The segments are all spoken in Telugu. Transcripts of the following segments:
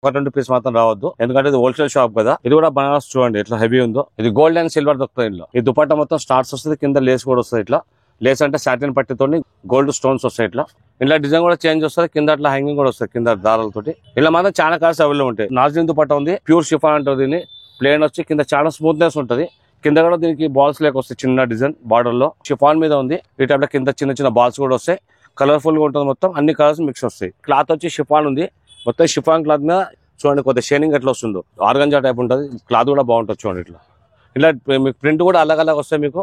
ఒక 20 పీస్ మాత్రం రావద్దు, ఎందుకంటే ఇది హోల్సేల్ షాప్ కదా. ఇది కూడా బనారస్ చూడండి ఎట్లా హెవీ ఉందో. ఇది గోల్డ్ అండ్ సిల్వర్ దొరుకుతుంది ఇందులో. ఈ దుపట్టా మొత్తం స్టార్స్ వస్తుంది, కింద లేస్ కూడా వస్తుంది. ఇట్లా లేస్ అంటే సాటిన్ పట్టితో గోల్డ్ స్టోన్స్ వస్తాయి. ఇలా డిజైన్ కూడా చేంజ్ వస్తుంది, కింద అట్లా హ్యాంగింగ్ కూడా వస్తుంది కింద దారాలతోటి. ఇలా మాత్రం చాలా కలర్స్ అవైలబుల్ ఉంటాయి. నాజరీన్ దుపట్టా ఉంది, ప్యూర్ షిఫాన్ అంటారు దీన్ని. ప్లేన్ వచ్చి కింద చాలా స్మూత్నెస్ ఉంటుంది, కింద కూడా దీనికి బాల్స్ లేక వస్తాయి చిన్న డిజైన్ బార్డర్ లో. షిఫాన్ మీద ఉంది, ఈ టైప్ లో కింద చిన్న చిన్న బాల్స్ కూడా వస్తాయి. కలర్ఫుల్ గా ఉంటుంది, మొత్తం అన్ని కలర్స్ మిక్స్ వస్తాయి. క్లాత్ వచ్చి షిఫాన్ ఉంది, మొత్తం షిఫాన్ క్లాత్ మీద చూడండి కొద్దిగా షైనింగ్ ఎట్లా వస్తుందో. ఆర్గంజా టైప్ ఉంటుంది, క్లాత్ కూడా బాగుంటుంది చూడండి. ఇలా మీకు ప్రింట్ కూడా అలగ్ వస్తాయి, మీకు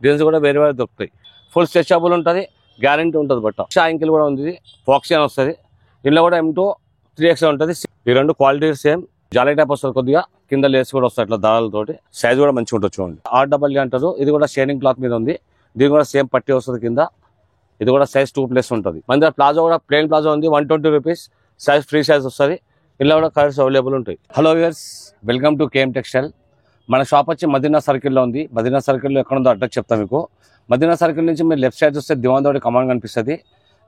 డిజైన్స్ కూడా వేరే వేరే దొరుకుతాయి. ఫుల్ స్ట్రెచబుల్ ఉంటుంది, గ్యారంటీ ఉంటుంది. బట్ట యాంకిల్ కూడా ఉంది, ఫాక్సీ అని వస్తుంది. ఇందులో కూడా M2 3XL ఉంటుంది. ఈ రెండు క్వాలిటీ సేమ్, జాలీ టైప్ వస్తుంది, కొద్దిగా కింద లేస్ కూడా వస్తాయి ఇట్లా దారాలతోటి. సైజ్ కూడా మంచిగా ఉంటుంది చూడండి. REE అంటారు, ఇది కూడా షైనింగ్ క్లాత్ మీద ఉంది. దీని కూడా సేమ్ పట్టి వస్తుంది కింద. ఇది కూడా సైజ్ 2+ ఉంటుంది. మన దగ్గర ప్లాజో కూడా ప్లెయిన్ ప్లాజో ఉంది, 120 రూపీస్. సైజ్ ఫ్రీ సైజ్ వస్తుంది. ఇలా కూడా కలర్స్ అవైలబుల్ ఉంటాయి. Hello viewers, welcome to KM textile. మన షాప్ వచ్చి మదీనా సర్కిల్లో ఉంది. మదీనా సర్కిల్లో ఎక్కడ ఉందో అడ్రస్ చెప్తాను మీకు. మదీనా సర్కిల్ నుంచి మీరు లెఫ్ట్ సైడ్ చూస్తే దివాన్ కమాండ్ కనిపిస్తుంది.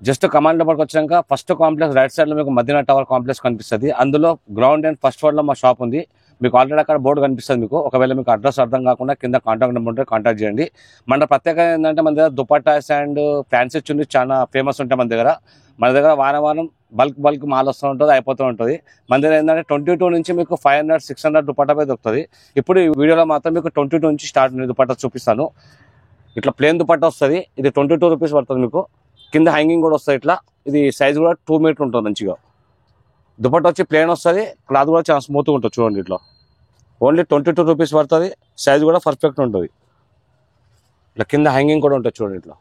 జస్ట్ కమాండ్ లోపలికి వచ్చాక ఫస్ట్ కాంప్లెక్స్ రైట్ సైడ్ లో మీకు మదీనా టవర్ కాంప్లెక్స్ కనిపిస్తుంది. అందులో గ్రౌండ్ అండ్ ఫస్ట్ ఫ్లోర్ లో మా షాప్ ఉంది. మీకు ఆల్రెడీ అక్కడ బోర్డు కనిపిస్తుంది మీకు. ఒకవేళ మీకు అడ్రస్ అర్థం కాకుండా కింద కాంటాక్ట్ నెంబర్ ఉంటే కాంటాక్ట్ చేయండి. మన ప్రత్యేకత ఏంటంటే మన దగ్గర దుపట్టాస్ అండ్ ఫ్యాన్సీ చున్నీ చాలా ఫేమస్ ఉంటాయి. మన దగ్గర వారం బల్క్ మాల్ వస్తూ ఉంటుంది, అయిపోతూ ఉంటుంది. మన దగ్గర ఏంటంటే 22 నుంచి మీకు 500, 600 దుపట్టాపై దొరుకుతుంది. ఇప్పుడు ఈ వీడియోలో మాత్రం మీకు 22 నుంచి స్టార్ట్ దుపట్టా చూపిస్తాను. ఇట్లా ప్లేన్ దుపట్టా వస్తుంది, ఇది 22 రూపీస్ పడుతుంది మీకు. కింద హ్యాంగింగ్ కూడా వస్తుంది ఇట్లా. ఇది సైజ్ కూడా 2 మీటర్ ఉంటుంది మంచిగా. దుపట్టా వచ్చి ప్లేన్ వస్తుంది, క్లాత్ కూడా చాలా స్మూత్గా ఉంటుంది చూడండి. ఇట్లా ఓన్లీ 22 రూపీస్ పడుతుంది. సైజ్ కూడా పర్ఫెక్ట్ ఉంటుంది. ఇట్లా కింద హ్యాంగింగ్ కూడా ఉంటుంది చూడండి. ఇట్లా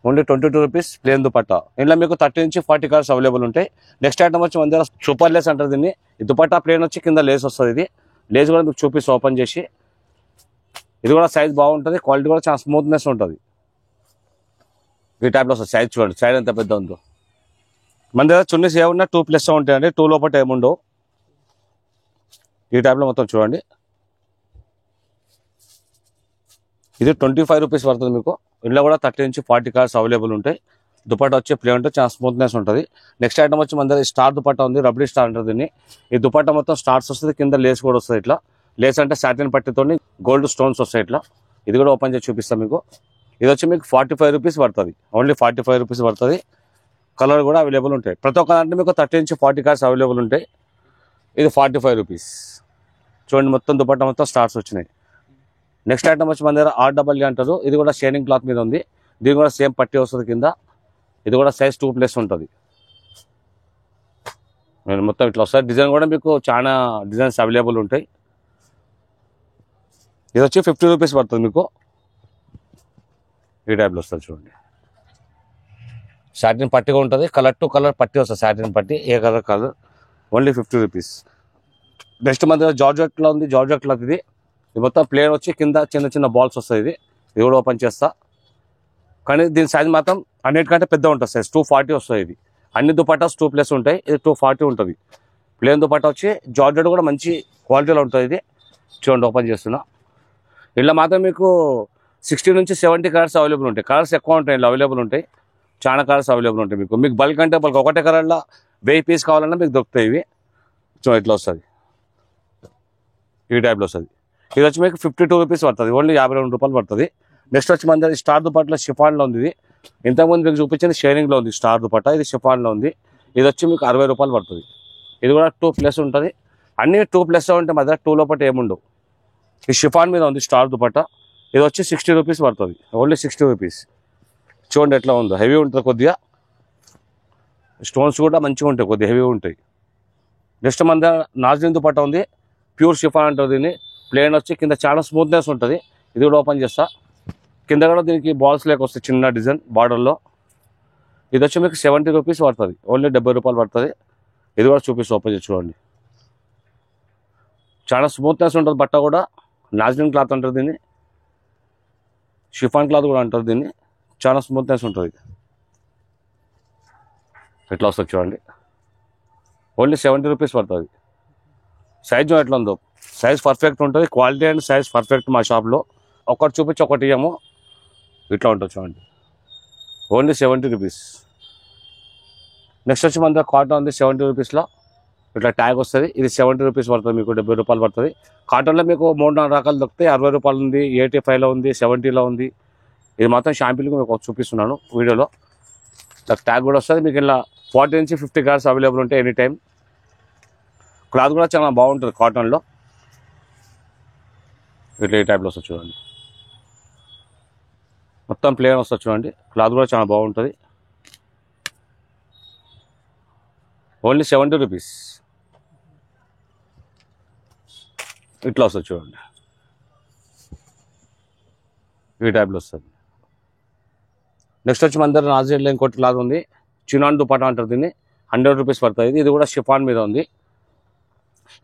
ఓన్లీ 22 రూపీస్ ప్లేన్ దుపట్టా. ఇంట్లో మీకు 30 నుంచి 40 కలర్స్ అవైలబుల్ ఉంటాయి. నెక్స్ట్ ఐటమ్ వచ్చి మన దగ్గర సూపర్ లేస్ అంటారు దీన్ని. ఈ దుపట్టా ప్లేన్ వచ్చి కింద లేస్ వస్తుంది. ఇది లేస్ కూడా మీకు చూపిస్తే ఓపెన్ చేసి. ఇది కూడా సైజ్ బాగుంటుంది, క్వాలిటీ కూడా చాలా స్మూత్నెస్ ఉంటుంది. ఈ టైప్లో వస్తుంది. సైజ్ చూడండి, సైజ్ ఎంత పెద్ద ఉందో. మన దగ్గర చున్నీస్ ఏమున్నా 2+ ఉంటాయండి, 2 లోపల ఏముండవు. ఈ టైప్లో మొత్తం చూడండి. ఇది 25 రూపీస్ పడుతుంది మీకు. ఇంట్లో కూడా 30 నుంచి 40 కలర్స్ అవైలబుల్ ఉంటాయి. దుపట్టా వచ్చి ప్లేన్ ఉంటే చాలా స్మూత్నెస్ ఉంటుంది. నెక్స్ట్ ఐటమ్ వచ్చి మన దగ్గర స్టార్ దుపట్టా ఉంది, రబడీ స్టార్ అంటారు దీన్ని. ఈ దుపట్టా మొత్తం స్టార్స్ వస్తుంది, కింద లేస్ కూడా వస్తుంది. ఇట్లా లేస్ అంటే సాటిన్ పట్టితో గోల్డ్ స్టోన్స్ వస్తాయి. ఇట్లా ఇది కూడా ఓపెన్ చేసి చూపిస్తాను మీకు. ఇది వచ్చి మీకు 45 రూపీస్ పడుతుంది, ఓన్లీ 45 రూపీస్ పడుతుంది. కలర్ కూడా అవైలబుల్ ఉంటాయి. ప్రతి ఒక్క దాంట్లో మీకు 30 నుంచి 40 కలర్స్ అవైలబుల్ ఉంటాయి. ఇది 45 రూపీస్ చూడండి. మొత్తం దుపట్టా మొత్తం స్టార్స్ వచ్చినాయి. నెక్స్ట్ ఐటమ్ వచ్చి మన దగ్గర REE అంటారు, ఇది కూడా షైనింగ్ క్లాత్ మీద ఉంది. దీని కూడా సేమ్ పట్టి వస్తుంది కింద. ఇది కూడా సైజ్ 2+ ఉంటుంది. మొత్తం ఇట్లా వస్తుంది. డిజైన్ కూడా మీకు చాలా డిజైన్స్ అవైలబుల్ ఉంటాయి. ఇది వచ్చి 50 రూపీస్ పడుతుంది మీకు. ఈ టైప్లో వస్తుంది చూడండి. సాటిన్ పట్టిగా ఉంటుంది, కలర్ టు కలర్ పట్టి వస్తుంది. సాటిన్ పట్టి ఏ కలర్ ఓన్లీ 50 రూపీస్. నెక్స్ట్ మన దగ్గర జార్జెట్లో ఉంది, జార్జెట్ క్లాత్ ఇది. ఇది మొత్తం ప్లేన్ వచ్చి కింద చిన్న చిన్న బాల్స్ వస్తాయి. ఇది కూడా ఓపెన్ చేస్తా. కానీ దీని సైజ్ మాత్రం అన్నిటికంటే పెద్ద ఉంటుంది. సైజ్ 240 వస్తుంది. ఇది అన్ని దుపట్టాస్ 2+ ఉంటాయి, ఇది 240 ఉంటుంది. ప్లేన్ దుపట్టా వచ్చి జార్జెట్ కూడా మంచి క్వాలిటీలో ఉంటుంది. ఇది చూడండి, ఓపెన్ చేస్తున్నా. ఇలా మాత్రం మీకు 60 నుంచి 70 కలర్స్ అవైలబుల్ ఉంటాయి. కలర్స్ ఎక్కువ ఉంటాయి, ఇలా అవైలబుల్ ఉంటాయి. చాలా కలర్స్ అవైలబుల్ ఉంటాయి మీకు బల్క్ అంటే బల్క్ ఒకటే కలర్లో 1000 పీస్ కావాలన్నా మీకు దొరుకుతాయి. ఇవి చూడండి ఇట్లా వస్తుంది, ఈ టైప్లో వస్తుంది. ఇది వచ్చి మీకు 52 రూపీస్ పడుతుంది, ఓన్లీ 52 రూపాయలు పడుతుంది. నెక్స్ట్ వచ్చి మన దగ్గర స్టార్ దుపట్టా షిఫాన్లో ఉంది. ఇది ఇంతకుముందు మీకు చూపించింది షైనింగ్లో ఉంది స్టార్ దుపట్టా, ఇది షిఫాన్లో ఉంది. ఇది వచ్చి మీకు 60 రూపాయలు పడుతుంది. ఇది కూడా 2+ ఉంటుంది. అన్నీ 2+ ఉంటే మన దగ్గర 2 లోపల ఏముండవు. ఈ షిఫాన్ మీద ఉంది స్టార్ దుపట్టా. ఇది వచ్చి 60 రూపీస్ పడుతుంది, ఓన్లీ 60 రూపీస్. చూడండి ఎట్లా ఉందో, హెవీ ఉంటుంది కొద్దిగా. స్టోన్స్ కూడా మంచిగా ఉంటాయి, కొద్దిగా హెవీ ఉంటాయి. నెక్స్ట్ మన దగ్గర నాజరీన్ దుపట్టా ఉంది, ప్యూర్ షిఫాన్ అంటుంది దీన్ని. ప్లేన్ వచ్చి కింద చాలా స్మూత్నెస్ ఉంటుంది. ఇది కూడా ఓపెన్ చేస్తా. కింద కూడా దీనికి బాల్స్ లేక వస్తాయి చిన్న డిజైన్ బార్డర్లో. ఇది వచ్చి మీకు 70 రూపీస్ పడుతుంది, ఓన్లీ 70 రూపాయలు పడుతుంది. ఇది కూడా చూపిస్తా, ఓపెన్ చేసి చూడండి. చాలా స్మూత్నెస్ ఉంటుంది బట్ట కూడా. నాజరీన్ క్లాత్ అంటారు దీన్ని, షిఫాన్ క్లాత్ కూడా అంటారు దీన్ని. చాలా స్మూత్నెస్ ఉంటుంది. ఎట్లా వస్తుంది చూడండి, ఓన్లీ 70 రూపీస్ పడుతుంది. సైజ్ ఎట్లా ఉందో, సైజ్ పర్ఫెక్ట్ ఉంటుంది. క్వాలిటీ అండ్ సైజ్ పర్ఫెక్ట్ మా షాప్లో. ఒకటి చూపించి ఒకటి ఇయ్యము, ఇట్లా ఉంటుంది చూడండి. Only 70 rupees. నెక్స్ట్ వచ్చి మన దగ్గర కాటన్ ఉంది 70 రూపీస్లో. ఇట్లా ట్యాగ్ వస్తుంది. ఇది 70 రూపీస్ పడుతుంది, మీకు 70 రూపాయలు పడుతుంది. కాటన్లో మీకు 3-4 రకాలు దొరుకుతాయి. 60 రూపాయలు ఉంది, 85లో ఉంది, 70లో ఉంది. ఇది మాత్రం షాంపిల్కి మీకు చూపిస్తున్నాను వీడియోలో. ట్యాగ్ కూడా వస్తుంది మీకు. ఇలా 40 నుంచి 50 కలర్స్ అవైలబుల్ ఉంటాయి ఎనీ టైం. క్లాత్ కూడా చాలా బాగుంటుంది కాటన్లో. ఇట్లా ఈ టైప్లో వస్తుంది చూడండి, మొత్తం ప్లేన్ వస్తుంది చూడండి. క్లాత్ కూడా చాలా బాగుంటుంది. Only 70 rupees. ఇట్లా వస్తుంది చూడండి, ఈ టైప్లో వస్తుంది. నెక్స్ట్ వచ్చి మన దగ్గర నాజరీన్లో ఇంకోటి క్లాత్ ఉంది, చినాన్ దుపట్టా అంటారు దీన్ని. 100 రూపీస్ పడుతుంది. ఇది కూడా షిఫాన్ మీద ఉంది.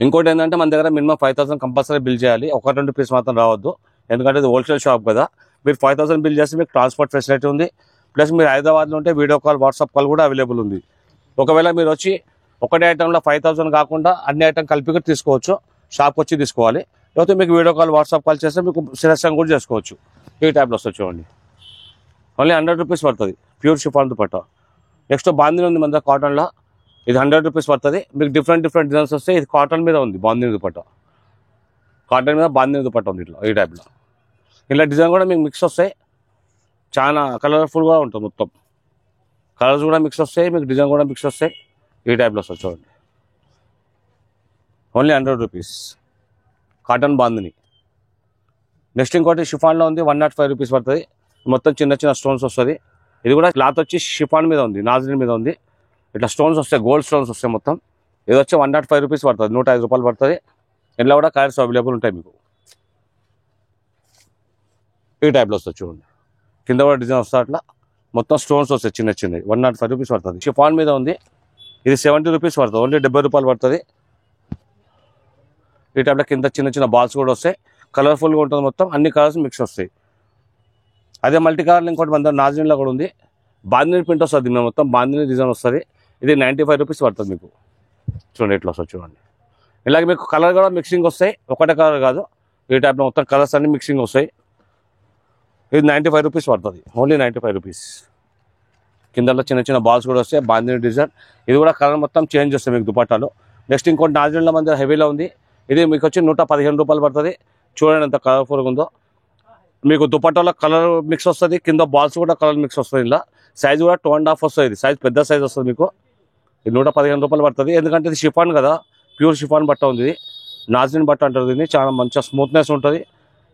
ఇంకోటి ఏంటంటే మన దగ్గర మినిమం 5000 కంపల్సరీ బిల్ చేయాలి. 1-2 పీస్ మాత్రం రావద్దు, ఎందుకంటే ఇది హోల్సేల్ షాప్ కదా. మీరు 5000 బిల్ చేస్తే మీకు ట్రాన్స్పోర్ట్ ఫెసిలిటీ ఉంది. ప్లస్ మీరు హైదరాబాద్లో ఉంటే వీడియో కాల్, వాట్సాప్ కాల్ కూడా అవైలబుల్ ఉంది. ఒకవేళ మీరు వచ్చి ఒకటే ఐటెంలో 5000 కాకుండా అన్ని ఐటెం కలిపి తీసుకోవచ్చు, షాప్కి వచ్చి తీసుకోవాలి. లేకపోతే మీకు వీడియో కాల్, వాట్సాప్ కాల్ చేస్తే మీకు సెలెక్షన్ కూడా చేసుకోవచ్చు. ఈ టైప్లో వస్తుంది చూడండి, ఓన్లీ 100 రూపీస్ పడుతుంది. Pure chiffon dupatta. Next bandhani ఉంది మన దగ్గర కాటన్లో, ఇది 100 రూపీస్ పడుతుంది. మీకు డిఫరెంట్ డిజైన్స్ వస్తాయి. ఇది కాటన్ మీద ఉంది, బాందిని దుపట్టా. కాటన్ మీద బాందిని దుపట్టా ఉంది ఇట్లా, ఈ టైప్లో. ఇలా డిజైన్ కూడా మీకు మిక్స్ వస్తాయి, చాలా కలర్ఫుల్గా ఉంటుంది. మొత్తం కలర్స్ కూడా మిక్స్ వస్తాయి, మీకు డిజైన్ కూడా మిక్స్ వస్తాయి. ఈ టైప్లో వస్తుంది చూడండి, only 100 rupees cotton bandhani. Next ఇంకోటి షిఫాన్లో ఉంది, 105 రూపీస్ పడుతుంది. మొత్తం చిన్న చిన్న స్టోన్స్ వస్తుంది. ఇది కూడా క్లాత్ వచ్చి షిఫాన్ మీద ఉంది, నాజరీన్ మీద ఉంది. ఇట్లా స్టోన్స్ వస్తాయి, గోల్డ్ స్టోన్స్ వస్తాయి మొత్తం. ఇది వచ్చి 105 రూపీస్ పడుతుంది, 105 రూపాయలు పడుతుంది. ఇంట్లో కూడా కలర్స్ అవైలబుల్ ఉంటాయి మీకు. ఈ టైప్లో వస్తుంది చూడండి, కింద కూడా డిజైన్ వస్తుంది. అట్లా మొత్తం స్టోన్స్ వస్తాయి చిన్న చిన్నవి. 105 రూపీస్ పడుతుంది. షిఫాన్ మీద ఉంది. ఇది 70 రూపీస్ పడుతుంది, ఓన్లీ 70 రూపాయలు పడుతుంది. ఈ టైప్లో కింద చిన్న చిన్న బాల్స్ కూడా వస్తాయి, కలర్ఫుల్గా ఉంటుంది. మొత్తం అన్ని కలర్స్ మిక్స్ వస్తాయి. అదే మల్టీ కలర్లో ఇంకోటి మన నాజరీన్లో కూడా ఉంది, బాందిని ప్రింట్ వస్తుంది. మేము మొత్తం బాందిని డిజైన్ వస్తుంది. ఇది 95 రూపీస్ పడుతుంది మీకు. చూడండి ఎట్లా వస్తుంది చూడండి. ఇలాగే మీకు కలర్ కూడా మిక్సింగ్ వస్తాయి, ఒకటే కలర్ కాదు. ఈ టైప్లో మొత్తం కలర్స్ అన్ని మిక్సింగ్ వస్తాయి. ఇది 95 రూపీస్ పడుతుంది, ఓన్లీ 95 రూపీస్. కిందలో చిన్న చిన్న బాల్స్ కూడా వస్తాయి, బాందిని డిజైన్. ఇది కూడా కలర్ మొత్తం చేంజ్ వస్తాయి మీకు దుపట్టాలో. నెక్స్ట్ ఇంకోటి నాజరీన్లో మన దగ్గర హెవీలో ఉంది. ఇది మీకు వచ్చి 115 రూపాయలు పడుతుంది. చూడండి ఎంత కలర్ఫుల్గా ఉందో. మీకు దుపట్టాలో కలర్ మిక్స్ వస్తుంది, కింద బాల్స్ కూడా కలర్ మిక్స్ వస్తుంది. ఇలా సైజ్ కూడా 2.5 వస్తుంది. ఇది సైజ్ పెద్ద సైజ్ వస్తుంది మీకు. ఇది 115 రూపాయలు పడుతుంది, ఎందుకంటే ఇది షిఫాన్ కదా, ప్యూర్ షిఫాన్ బట్ట ఉంది. ఇది నాజరీన్ బట్ట అంటారు దీన్ని. చాలా మంచిగా స్మూత్నెస్ ఉంటుంది.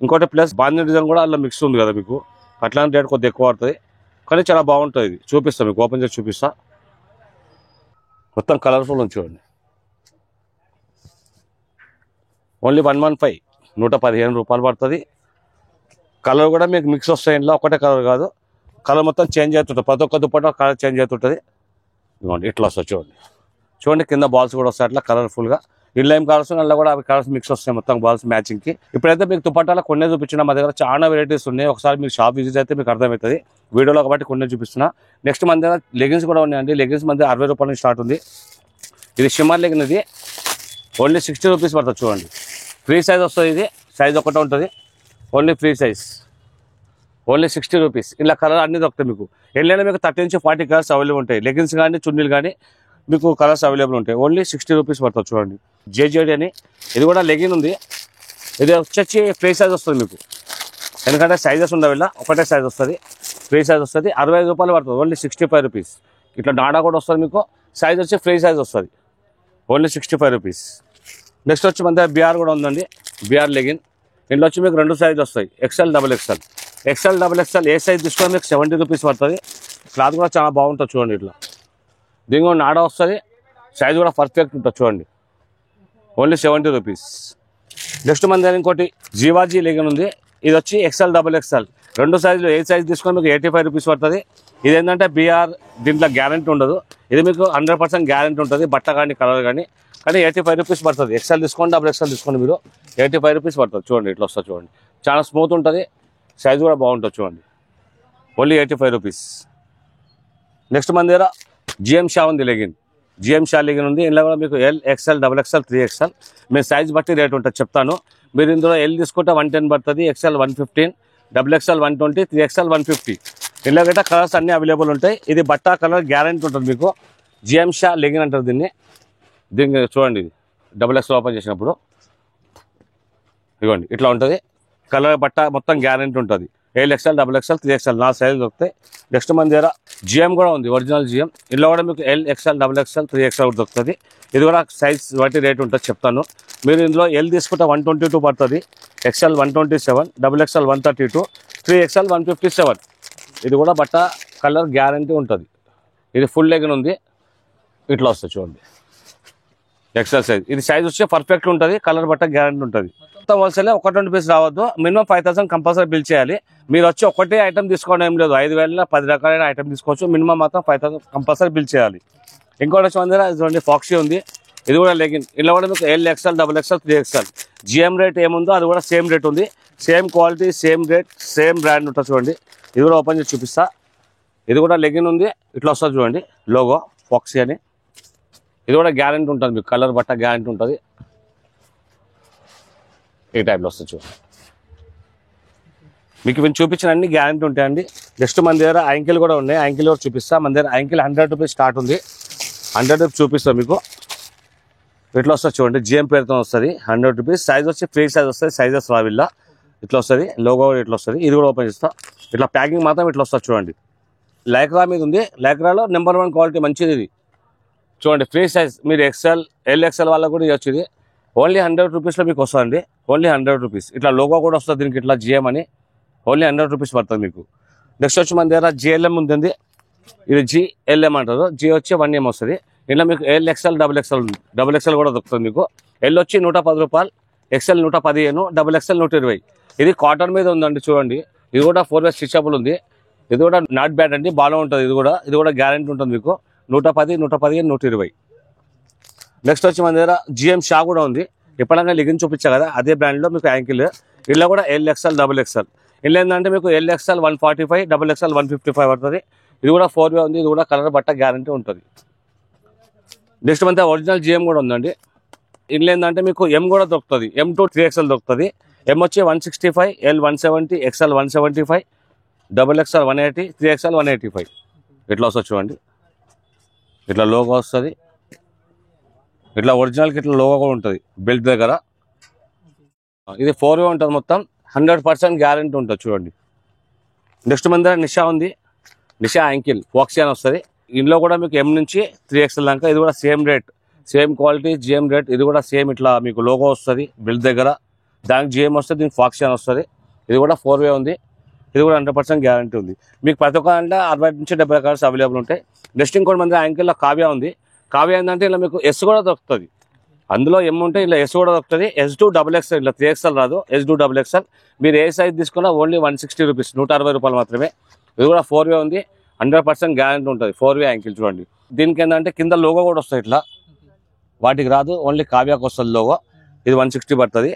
ఇంకోటి ప్లస్ బాందిని డిజైన్ కూడా అలా మిక్స్ ఉంది కదా మీకు, అట్లాంటి రేట్ కొద్దిగా ఎక్కువ పడుతుంది, కానీ చాలా బాగుంటుంది. ఇది చూపిస్తాను మీకు, ఓపెన్ చేసి చూపిస్తా. మొత్తం కలర్ఫుల్ ఉంది చూడండి, ఓన్లీ 115, 115 రూపాయలు పడుతుంది. కలర్ కూడా మీకు మిక్స్ వస్తాయి. ఇంట్లో ఒకటే కలర్ కాదు, కలర్ మొత్తం చేంజ్ అవుతుంటుంది. ప్రతి ఒక్క దుపట్టా కలర్ చేంజ్ అవుతుంటుంది. ఇదిగోండి ఇట్లా వస్తుంది చూడండి. చూడండి కింద బాల్స్ కూడా వస్తాయి అట్లా కలర్ఫుల్గా. ఇంట్లో ఏం కలర్స్ అలా కూడా అవి కలర్స్ మిక్స్ వస్తాయి మొత్తం బాల్స్ మ్యాచింగ్కి. ఇప్పుడైతే మీకు దుపట్టాలో కొన్ని చూపించిన, మా దగ్గర చాలా వెరైటీస్ ఉన్నాయి. ఒకసారి మీరు షాప్ విజిట్ అయితే మీకు అర్థమవుతుంది వీడియోలో, కాబట్టి కొన్ని చూపిస్తున్నా. నెక్స్ట్ మన దగ్గర లెగిన్స్ కూడా ఉన్నాయండి. లెగిన్స్ మన దగ్గర 60 రూపాయల నుంచి స్టార్ట్ ఉంది. ఇది షిమ్మర్ లెగిన్, ఇది ఓన్లీ 60 రూపీస్ పడుతుంది చూడండి. ఫ్రీ సైజ్ వస్తుంది. ఇది సైజ్ ఒకటే ఉంటుంది, only free size, only 60 rupees. ఇలా కలర్ అన్ని దొరుకుతాయి మీకు. ఎల్లైనా మీకు 30 నుంచి 40 కలర్స్ అవైలబుల్ ఉంటాయి. లెగిన్స్ కానీ చున్నీలు కానీ మీకు కలర్స్ అవైలబుల్ ఉంటాయి. ఓన్లీ 60 రూపీస్ పడుతుంది చూడండి. జేజేడి అని, ఇది కూడా లెగిన్ ఉంది. ఇది వచ్చి ఫ్రీ సైజ్ వస్తుంది మీకు, ఎందుకంటే సైజెస్ ఉండవు. ఇలా ఒకటే సైజ్ వస్తుంది, ఫ్రీ సైజ్ వస్తుంది. 65 రూపాయలు పడుతుంది, ఓన్లీ 65 రూపీస్. ఇట్లా డాడా కూడా వస్తుంది మీకు. సైజ్ వచ్చి ఫ్రీ సైజ్ వస్తుంది, ఓన్లీ 65 రూపీస్. నెక్స్ట్ వచ్చి మన దగ్గర బిఆర్ కూడా ఉందండి, బిఆర్ లెగిన్. ఇంట్లో వచ్చి మీకు 2 సైజులు వస్తాయి, XL, XXL. XL, XXL ఏ సైజ్ తీసుకొని మీకు 70 రూపీస్ పడుతుంది. క్లాత్ కూడా చాలా బాగుంటుంది చూడండి. ఇట్లా దీని కూడా నాడ వస్తుంది, సైజ్ కూడా పర్ఫెక్ట్ ఉంటుంది చూడండి, ఓన్లీ 70 రూపీస్. నెక్స్ట్ మన దగ్గర ఇంకోటి జీవాజీ లెగిన్ ఉంది. ఇది వచ్చి XL, XXL 2 సైజులు. ఏ సైజ్ తీసుకొని మీకు 85 రూపీస్ పడుతుంది. ఇది ఏంటంటే బిఆర్, దీంట్లో గ్యారంటీ ఉండదు. ఇది మీకు 100% గ్యారంటీ ఉంటుంది, బట్ట కానీ కలర్ కానీ 85 రూపీస్ పడుతుంది. XL తీసుకోండి, XXL తీసుకోండి మీరు, 85 రూపీస్ పడుతుంది చూడండి. ఇట్లా వస్తుంది చూడండి, చాలా స్మూత్ ఉంటుంది, సైజ్ కూడా బాగుంటుంది చూడండి, ఓన్లీ 85 రూపీస్. నెక్స్ట్ మన దగ్గర జిఎం షా ఉంది లెగిన్, జిఎం షా లెగిన్ ఉంది. ఇందులో కూడా మీకు L, XL, XXL, 3XL మీరు సైజ్ బట్టి రేట్ ఉంటుంది చెప్తాను. మీరు ఇందులో L తీసుకుంటే 110 పడుతుంది, XL 115, XXL 120, 3XL 150. ఇందులో గట్రా కలర్స్ అన్నీ అవైలబుల్ ఉంటాయి. ఇది బట్ట కలర్ గ్యారంటీ ఉంటుంది మీకు. జిఎం షా లెగిన్ అంటారు దీన్ని. దీనికి చూడండి, ఇది XXL ఓపెన్ చేసినప్పుడు ఇదిగోండి ఇట్లా ఉంటుంది. కలర్ బట్ట మొత్తం గ్యారెంటీ ఉంటుంది. XL, XXL, 3XL 4 సైజులు దొరుకుతాయి. నెక్స్ట్ మన దగ్గర GM కూడా ఉంది, ఒరిజినల్ GM. ఇందులో కూడా మీకు XL, XXL, 3XL కూడా దొరుకుతుంది. ఇది కూడా సైజ్ బట్టి రేట్ ఉంటుంది చెప్తాను. మీరు ఇందులో L తీసుకుంటే 122 పడుతుంది, XL 127, XXL 132, 3XL 157. ఇది కూడా బట్ట కలర్ గ్యారెంటీ ఉంటుంది. ఇది ఫుల్ లెగ్ ఉంది, ఇట్లా వస్తుంది చూడండి XL సైజ్. ఇది సైజ్ వచ్చి పర్ఫెక్ట్ ఉంటుంది, కలర్ బట్ట గ్యారెంటీ ఉంటుంది. మొత్తం హోల్సేల్ 120 పీస్ రావద్దు, మినిమం 5000 కంపల్సరీ బిల్ చేయాలి. మీరు వచ్చి ఒకటే ఐటమ్ తీసుకోవడం ఏం లేదు, 5000 10 రకాలైన ఐటమ్ తీసుకోవచ్చు. మినిమం మాత్రం 5000 కంపల్సరీ బిల్ చేయాలి. ఇంకోటి వచ్చి మన దగ్గర చూడండి ఫాక్సీ ఉంది, ఇది కూడా లెగిన్. ఇలా కూడా మీకు XL, XXL, 3XL GM rate ఏముందో అది కూడా సేమ్ రేట్ ఉంది. Same quality, same rate, same brand ఉంటుంది చూడండి. ఇది కూడా ఓపెన్ చేసి చూపిస్తా. ఇది కూడా లెగిన్ ఉంది, ఇట్లా వస్తుంది చూడండి లోగో ఫాక్సీ అని. ఇది కూడా గ్యారెంటీ ఉంటుంది, మీకు కలర్ బట్ట గ్యారెంటీ ఉంటుంది. ఈ టైప్లో వస్తుంది చూడండి. మీకు ఇవి చూపించిన అన్ని గ్యారెంటీ ఉంటాయండి. నెక్స్ట్ మన దగ్గర యాంకిల్ కూడా ఉన్నాయి, యాంకిల్ కూడా చూపిస్తా. మన దగ్గర యాంకిల్ 100 రూపీస్ స్టార్ట్ ఉంది. 100 రూపీస్ చూపిస్తాం మీకు. ఇట్లా వస్తుంది చూడండి, GM పేరుతో వస్తుంది. 100 రూపీస్ సైజ్ వచ్చి ఫ్రీ సైజ్ వస్తుంది, సైజెస్ రావిల్లా ఇట్లా వస్తుంది. లోగో ఇట్లా వస్తుంది. ఇది కూడా ఓపెన్ చేస్తా. ఇట్లా ప్యాకింగ్ మాత్రం ఇట్లా వస్తుంది చూడండి. లైక్రా మీద ఉంది, లైక్రాలో నెంబర్ 1 క్వాలిటీ మంచిది ఇది చూడండి. ఫ్రీ సైజ్ మీరు XL, LXL వాళ్ళకు కూడా ఇవ్వచ్చు. ఇది ఓన్లీ 100 రూపీస్లో మీకు వస్తుందండి, ఓన్లీ 100 రూపీస్. ఇట్లా లోగో కూడా వస్తుంది దీనికి, ఇట్లా GM అని. ఓన్లీ 100 రూపీస్ పడుతుంది మీకు. నెక్స్ట్ వచ్చి మన దగ్గర GLM ఉంటుంది, ఇది GLM అంటారు. G వచ్చి 1M వస్తుంది. ఇలా మీకు XL, XXL కూడా దొరుకుతుంది మీకు. L వచ్చి 110 రూపాయలు, XL 115, XXL 120. ఇది కాటన్ మీద ఉందండి చూడండి. ఇది కూడా 4 వే స్టిచబుల్ ఉంది. ఇది కూడా నాట్ బ్యాడ్ అండి, బాగా ఉంటుంది. ఇది కూడా గ్యారెంటీ ఉంటుంది మీకు. 110, 115, 120. నెక్స్ట్ వచ్చి మన దగ్గర GM షా కూడా ఉంది. ఎప్పుడైనా లెగిన్ చూపించా కదా, అదే బ్రాండ్లో మీకు యాంకిల్. ఇలా కూడా XL, XXL. ఇలా ఏంటంటే మీకు LXL 145, XXL 155 పడుతుంది. ఇది కూడా 4 వే ఉంది. ఇది కూడా కలర్ బట్ట గ్యారెంటీ ఉంటుంది. నెక్స్ట్ మన ఒరిజినల్ GM కూడా ఉందండి. ఇందులో ఏంటంటే మీకు M కూడా దొరుకుతుంది, M to 3XL దొరుకుతుంది. M వచ్చి 165, L 170, XL 175, XXL 180, 3XL 185. ఇట్లా వస్తుంది చూడండి. ఇట్లా లోగో వస్తుంది, ఇట్లా ఒరిజినల్కి ఇట్లా లోగో కూడా ఉంటుంది బెల్ట్ దగ్గర. ఇది 4 వే ఉంటుంది మొత్తం, 100% గ్యారెంటీ ఉంటుంది చూడండి. నెక్స్ట్ మన దగ్గర నిషా ఉంది, నిషా యాంకిల్ ఫాక్సీ అని వస్తుంది. ఇందులో కూడా మీకు M నుంచి 3XL దాకా. ఇది కూడా same rate, same quality, GM rate. ఇది కూడా సేమ్ ఇట్లా మీకు లోగో వస్తుంది బెల్ట్ దగ్గర, దానికి GM వస్తుంది, దీనికి ఫాక్సీ అని వస్తుంది. ఇది కూడా 4 వే ఉంది. ఇది కూడా 100% గ్యారెంటీ ఉంది. మీకు ప్రతి ఒక్క దాంట్లో 60 నుంచి 70 కలర్స్ అవైలబుల్ ఉంటాయి. నెక్స్ట్ ఇంకోటి మన యాంకిల్లో కావ్య ఉంది. కావ్య ఏంటంటే ఇలా మీకు S కూడా దొరుకుతుంది. అందులో M ఉంటే ఇలా S కూడా దొరుకుతుంది. S2 XXL, ఇలా 3XL రాదు, S2 XXL. మీరు ఏ సైజ్ తీసుకున్నా ఓన్లీ 160 రూపీస్, 160 రూపాయలు మాత్రమే. ఇది కూడా 4 వే ఉంది, 100% గ్యారెంటీ ఉంటుంది. 4 వే యాంకిల్ చూడండి. దీనికి ఏంటంటే కింద లోగో కూడా వస్తుంది ఇట్లా, వాటికి రాదు, ఓన్లీ కావ్యాకి వస్తుంది లోగో. ఇది 160 పడుతుంది.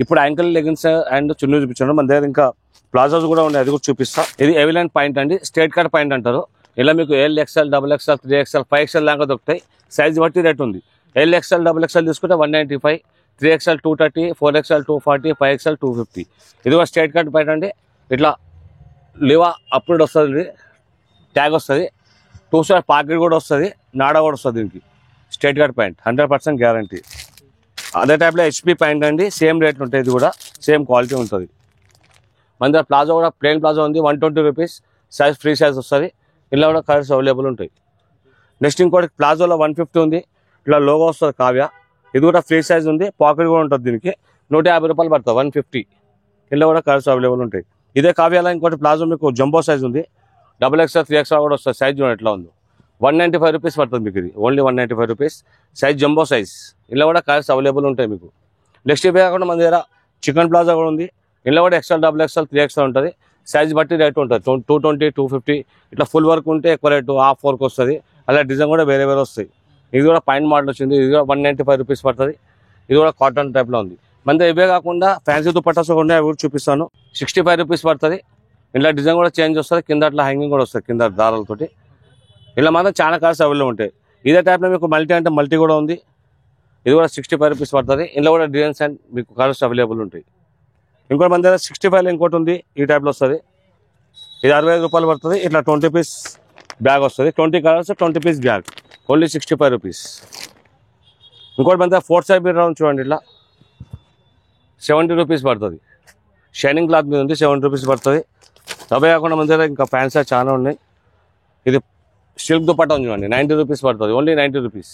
ఇప్పుడు యాంకిల్ లెగిన్స్ అండ్ చున్నీ చూపించాను. మన దగ్గర ఇంకా ప్లాజోస్ కూడా ఉన్నాయి, అది కూడా చూపిస్తా. ఇది ఎవిలెంట్ పాయింట్ అండి, స్ట్రేట్ కట్ పాయింట్ అంటారు. ఇలా మీకు LXL, XXL, 3XL, 5XL దాకా దొరుకుతాయి. సైజ్ బట్టి రేట్ ఉంది. LXL, XXL తీసుకుంటే 195, 3XL 230, 4XL 240, 5XL 250. ఇది కూడా స్ట్రేట్ కట్ పాయింట్ అండి. ఇట్లా లివా అప్లోడ్ వస్తుంది, ట్యాగ్ వస్తుంది, 2 స్టార్ పాకెట్ కూడా వస్తుంది, నాడా కూడా వస్తుంది. దీనికి స్ట్రేట్ కట్ పాయింట్ 100% గ్యారంటీ. అదే టైప్లో HP పాయింట్ అండి, సేమ్ రేట్లు ఉంటాయి. ఇది కూడా సేమ్ క్వాలిటీ ఉంటుంది. మన దగ్గర ప్లాజో కూడా ప్లెయిన్ ప్లాజో ఉంది, 120 రూపీస్. సైజ్ ఫ్రీ సైజ్ వస్తుంది. ఇలా కూడా కలర్స్ అవైలబుల్ ఉంటాయి. నెక్స్ట్ ఇంకోటి ప్లాజోలో 150 ఉంది, ఇట్లా లోగో వస్తుంది కావ్య. ఇది కూడా ఫ్రీ సైజ్ ఉంది, పాకెట్ కూడా ఉంటుంది. దీనికి 150 రూపాయలు పడుతుంది, 150. ఇలా కూడా కలర్స్ అవైలబుల్ ఉంటాయి. ఇదే కావ్యాలో ఇంకోటి ప్లాజో మీకు జంబో సైజ్ ఉంది, XXL, 3XL కూడా వస్తుంది. సైజ్ చూడండి ఎట్లా ఉందో, 195 రూపీస్ పడుతుంది మీకు. ఇది only 195 rupees, size jumbo size. ఇలా కూడా కలర్స్ అవైలబుల్ ఉంటాయి మీకు. నెక్స్ట్ ఇవే కాకుండా మన దగ్గర చికెన్ ప్లాజా కూడా ఉంది. ఇలా కూడా XL, XXL, 3XL ఉంటుంది. సైజ్ బట్టి రేట్ ఉంటుంది, 220, 250. ఇట్లా ఫుల్ వర్క్ ఉంటే ఎక్కువ రేటు, హాఫ్ వర్క్ వస్తుంది. అలా డిజైన్ కూడా వేరే వేరే వస్తాయి. ఇది కూడా పాయింట్ మోడల్ వచ్చింది, ఇది కూడా 195 రూపీస్ పడుతుంది. ఇది కూడా కాటన్ టైప్లో ఉంది. మన ఇవే కాకుండా ఫ్యాన్సీ దుపట్టాస్ కూడా ఉన్నాయి, అవి కూడా చూపిస్తాను. 65 రూపీస్ పడుతుంది. ఇలా డిజైన్ కూడా చేంజ్ వస్తుంది, కింద అట్లా హ్యాంగింగ్ కూడా వస్తుంది కింద దారాలతోటి. ఇలా మాత్రం చాలా కలర్స్ అవైలబుల్ ఉంటాయి. ఇదే టైప్లో మీకు మల్టీ అంటే మల్టీ కూడా ఉంది. ఇది కూడా 65 రూపీస్ పడుతుంది. ఇందులో కూడా డిజైన్స్ అండ్ మీకు కలర్స్ అవైలబుల్ ఉంటాయి. ఇంకోటి మన దగ్గర 65 ఇంకోటి ఉంది, ఈ టైప్లో వస్తుంది. ఇది 65 రూపాయలు పడుతుంది. ఇట్లా 20 పీస్ బ్యాగ్ వస్తుంది, 20 colours, 20 piece bag, only 65 rupees. ఇంకోటి మన 4 సైడ్ రౌండ్ చూడండి, ఇట్లా 70 రూపీస్ పడుతుంది. షైనింగ్ క్లాత్ మీద ఉంది, 70 రూపీస్ పడుతుంది. అవే కాకుండా మన దగ్గర ఇంకా ప్యాంట్స్ చాలా ఉన్నాయి. ఇది సిల్క్ దుపట్టా ఉంది చూడండి, 90 రూపీస్ పడుతుంది, ఓన్లీ 90 రూపీస్.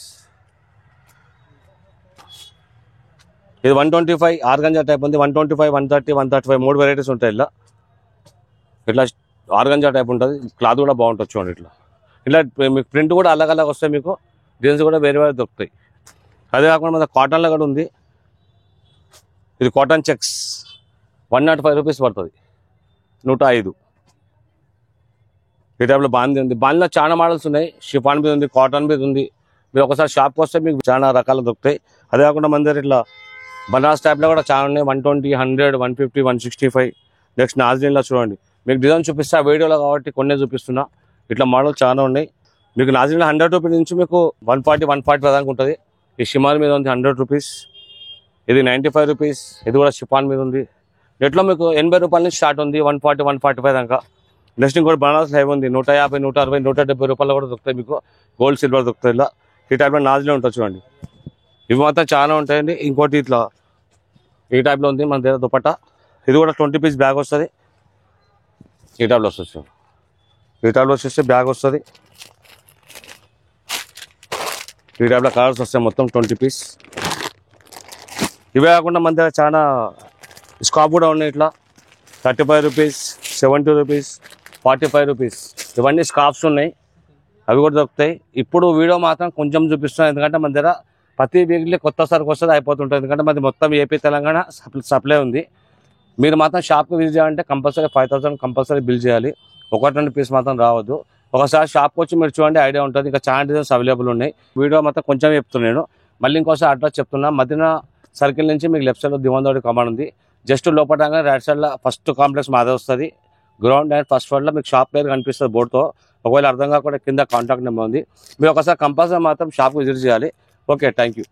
ఇది 125 ఆర్గంజా టైప్ ఉంది, 125, 130, 135 3 వెరైటీస్ ఉంటాయి. ఇట్లా ఆర్గంజా టైప్ ఉంటుంది, క్లాత్ కూడా బాగుంటుంది చూడండి. ఇట్లా మీకు ప్రింట్ కూడా అలగ్ వస్తాయి, మీకు డిజైన్స్ కూడా వేరే వేరే దొరుకుతాయి. అదే కాకుండా మన కాటన్లో కూడా ఉంది. ఇది కాటన్ చెక్స్ 105 రూపీస్ పడుతుంది, 105. ఈ టైప్లో బాందీ ఉంది. బాందీలో చాలా మోడల్స్ ఉన్నాయి, షిఫాన్ మీద ఉంది, కాటన్ మీద ఉంది. మీరు ఒకసారి షాప్కి వస్తే మీకు చాలా రకాలు దొరుకుతాయి. అదే కాకుండా మన దగ్గర ఇట్లా బనారస్ టైప్లో కూడా చాలా ఉన్నాయి, 120, 100, 150, 165. నెక్స్ట్ నాజిన్లో చూడండి, మీకు డిజైన్ చూపిస్తే ఆ వీడియోలో కాబట్టి కొన్నే చూపిస్తున్నా. ఇట్లా మోడల్ చాలా ఉన్నాయి. మీకు నాజిన్లో 100 రూపీస్ నుంచి మీకు 140, 145 దాకా ఉంటుంది. ఈ షిమార్ మీద ఉంది 100 రూపీస్. ఇది 95 రూపీస్. ఇది కూడా షిఫాన్ మీద ఉంది. నెట్లో మీకు 80 రూపాయల నుంచి స్టార్ట్ ఉంది, 140, 145 దాకా. నెక్స్ట్ ఇంకోటి బనారస్ హైవ్ ఉంది, 150, 160, 170 రూపాయలు కూడా దొరుకుతాయి. మీకు గోల్డ్ సిల్వర్ దొరుకుతాయి. ఇలా ఈ టైప్లో నాజిలో ఉంటుంది చూడండి. ఇవి మాత్రం చాలా ఉంటాయండి. ఇంకోటి ఇట్లా ఈ టైప్లో ఉంది మన దగ్గర దుపట్టా. ఇది కూడా 20 పీస్ బ్యాగ్ వస్తుంది. ఈ టైప్లో వస్తుంది, ఈ టైప్లో వచ్చేసి బ్యాగ్ వస్తుంది. ఈ టైప్లో కలర్స్ వస్తాయి, మొత్తం 20 పీస్. ఇవే కాకుండా మన దగ్గర చాలా స్కాప్ కూడా ఉన్నాయి. ఇట్లా 35 రూపీస్, 70 రూపీస్, 45 రూపీస్. ఇవన్నీ స్కార్ఫ్స్ ఉన్నాయి, అవి కూడా దొరుకుతాయి. ఇప్పుడు వీడియో మాత్రం కొంచెం చూపిస్తున్నాను, ఎందుకంటే మన దగ్గర ప్రతి వీక్లీ కొత్త సరుకు వస్తుంది, అయిపోతుంటుంది. ఎందుకంటే మాది మొత్తం ఏపీ తెలంగాణ సప్లై ఉంది. మీరు మాత్రం షాప్కి విజిట్ చేయాలంటే కంపల్సరీ 5000 కంపల్సరీ బిల్ చేయాలి. 1-2 పీస్ మాత్రం రావద్దు. ఒకసారి షాప్కి వచ్చి మీరు చూడండి, ఐడియా ఉంటుంది. ఇంకా చాలా డిజైన్స్ అవైలబుల్ ఉన్నాయి. వీడియో మాత్రం కొంచెం చెప్తున్నాను, మళ్ళీ ఇంకోసారి అడ్రస్ చెప్తున్నా. మదీనా సర్కిల్ నుంచి మీకు లెఫ్ట్ సైడ్లో దివాన్దోడి కమాండ్ ఉంది. జస్ట్ లోపల రైట్ సైడ్లో ఫస్ట్ కాంప్లెక్స్ మాదే వస్తుంది. గ్రౌండ్ అండ్ ఫస్ట్ ఫ్లోర్లో మీకు షాప్ పేరు కనిపిస్తుంది బోర్డుతో. ఒకవేళ అర్థం కాకుండా కింద కాంటాక్ట్ నెంబర్ ఉంది. మీరు ఒకసారి కంపల్సరీ మాత్రం షాప్కి విజిట్ చేయాలి. Okay, thank you.